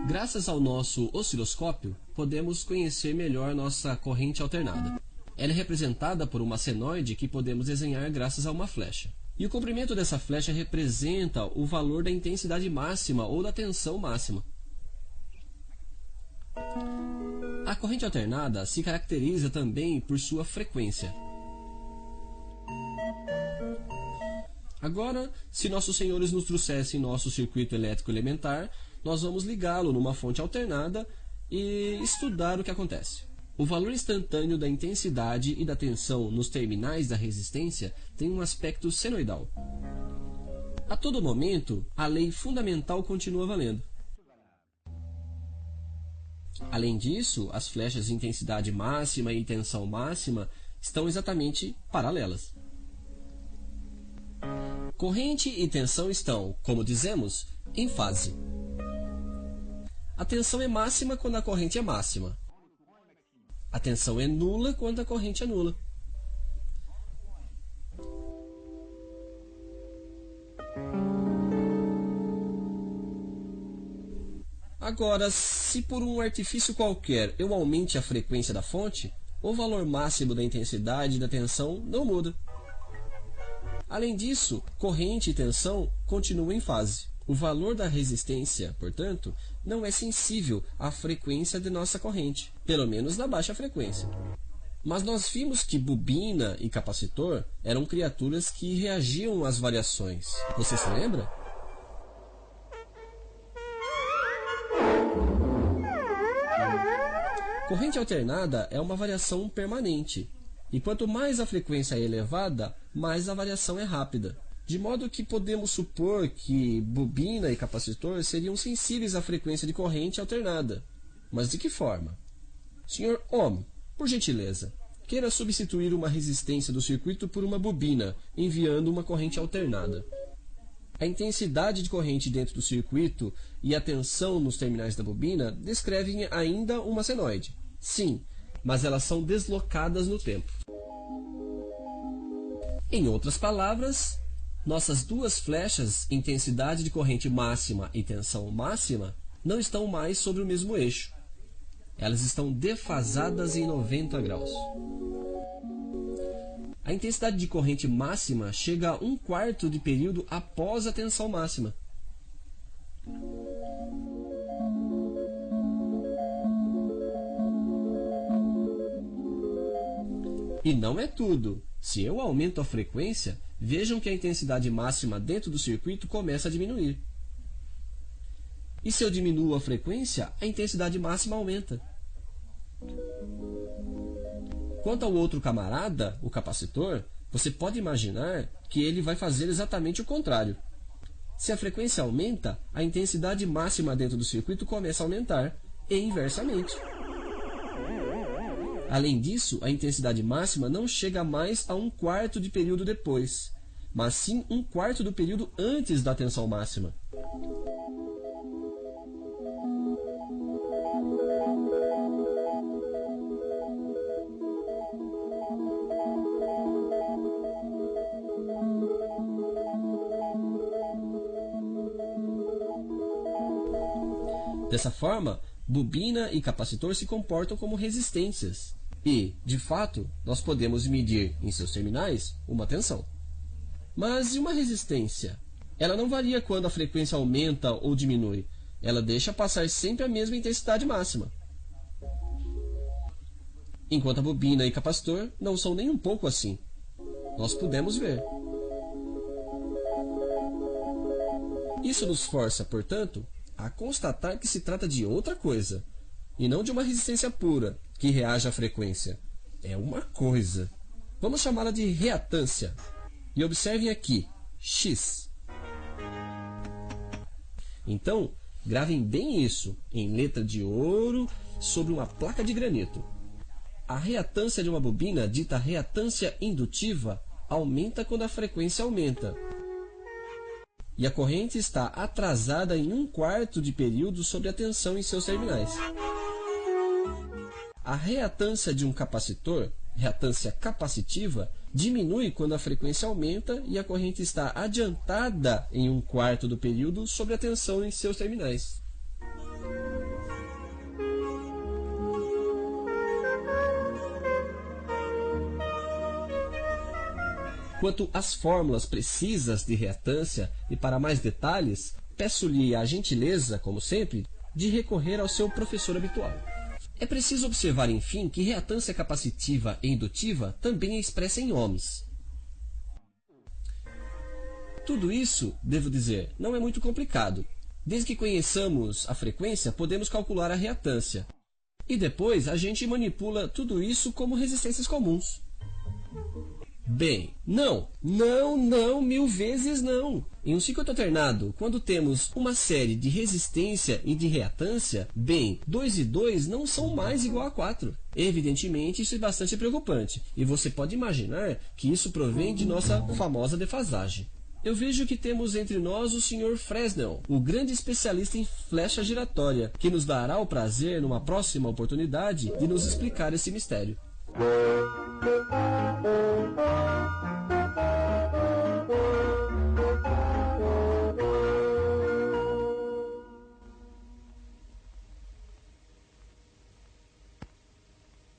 Graças ao nosso osciloscópio, podemos conhecer melhor nossa corrente alternada. Ela é representada por uma senoide que podemos desenhar graças a uma flecha. E o comprimento dessa flecha representa o valor da intensidade máxima ou da tensão máxima. A corrente alternada se caracteriza também por sua frequência. Agora, se nossos senhores nos trouxessem nosso circuito elétrico elementar, nós vamos ligá-lo numa fonte alternada e estudar o que acontece. O valor instantâneo da intensidade e da tensão nos terminais da resistência tem um aspecto senoidal. A todo momento, a lei fundamental continua valendo. Além disso, as flechas de intensidade máxima e tensão máxima estão exatamente paralelas. Corrente e tensão estão, como dizemos, em fase. A tensão é máxima quando a corrente é máxima. A tensão é nula quando a corrente é nula. Agora, se por um artifício qualquer eu aumente a frequência da fonte, o valor máximo da intensidade e da tensão não muda. Além disso, corrente e tensão continuam em fase. O valor da resistência, portanto, não é sensível à frequência de nossa corrente, pelo menos na baixa frequência. Mas nós vimos que bobina e capacitor eram criaturas que reagiam às variações. Você se lembra? Corrente alternada é uma variação permanente, e quanto mais a frequência é elevada, mais a variação é rápida. De modo que podemos supor que bobina e capacitor seriam sensíveis à frequência de corrente alternada. Mas de que forma? Sr. Ohm, por gentileza, queira substituir uma resistência do circuito por uma bobina, enviando uma corrente alternada. A intensidade de corrente dentro do circuito e a tensão nos terminais da bobina descrevem ainda uma senoide. Sim, mas elas são deslocadas no tempo. Em outras palavras, nossas duas flechas, intensidade de corrente máxima e tensão máxima, não estão mais sobre o mesmo eixo. Elas estão defasadas em 90 graus. A intensidade de corrente máxima chega a 1/4 de período após a tensão máxima. E não é tudo. Se eu aumento a frequência, vejam que a intensidade máxima dentro do circuito começa a diminuir. E se eu diminuo a frequência, a intensidade máxima aumenta. Quanto ao outro camarada, o capacitor, você pode imaginar que ele vai fazer exatamente o contrário. Se a frequência aumenta, a intensidade máxima dentro do circuito começa a aumentar, e inversamente. Além disso, a intensidade máxima não chega mais a 1/4 de período depois, mas sim 1/4 do período antes da tensão máxima. Dessa forma, bobina e capacitor se comportam como resistências. E, de fato, nós podemos medir em seus terminais uma tensão. Mas e uma resistência? Ela não varia quando a frequência aumenta ou diminui. Ela deixa passar sempre a mesma intensidade máxima. Enquanto a bobina e capacitor não são nem um pouco assim. Nós podemos ver. Isso nos força, portanto, a constatar que se trata de outra coisa, e não de uma resistência pura, que reage à frequência. É uma coisa. Vamos chamá-la de reatância. E observem aqui, X. Então, gravem bem isso, em letra de ouro, sobre uma placa de granito. A reatância de uma bobina, dita reatância indutiva, aumenta quando a frequência aumenta. E a corrente está atrasada em 1/4 de período sobre a tensão em seus terminais. A reatância de um capacitor, reatância capacitiva, diminui quando a frequência aumenta e a corrente está adiantada em 1/4 do período sobre a tensão em seus terminais. Quanto às fórmulas precisas de reatância e para mais detalhes, peço-lhe a gentileza, como sempre, de recorrer ao seu professor habitual. É preciso observar, enfim, que reatância capacitiva e indutiva também é expressa em ohms. Tudo isso, devo dizer, não é muito complicado. Desde que conheçamos a frequência, podemos calcular a reatância. E depois a gente manipula tudo isso como resistências comuns. Bem, não, mil vezes não. Em um ciclo alternado, quando temos uma série de resistência e de reatância, bem, 2 e 2 não são mais igual a 4. Evidentemente, isso é bastante preocupante, e você pode imaginar que isso provém de nossa famosa defasagem. Eu vejo que temos entre nós o Sr. Fresnel, o grande especialista em flecha giratória, que nos dará o prazer, numa próxima oportunidade, de nos explicar esse mistério.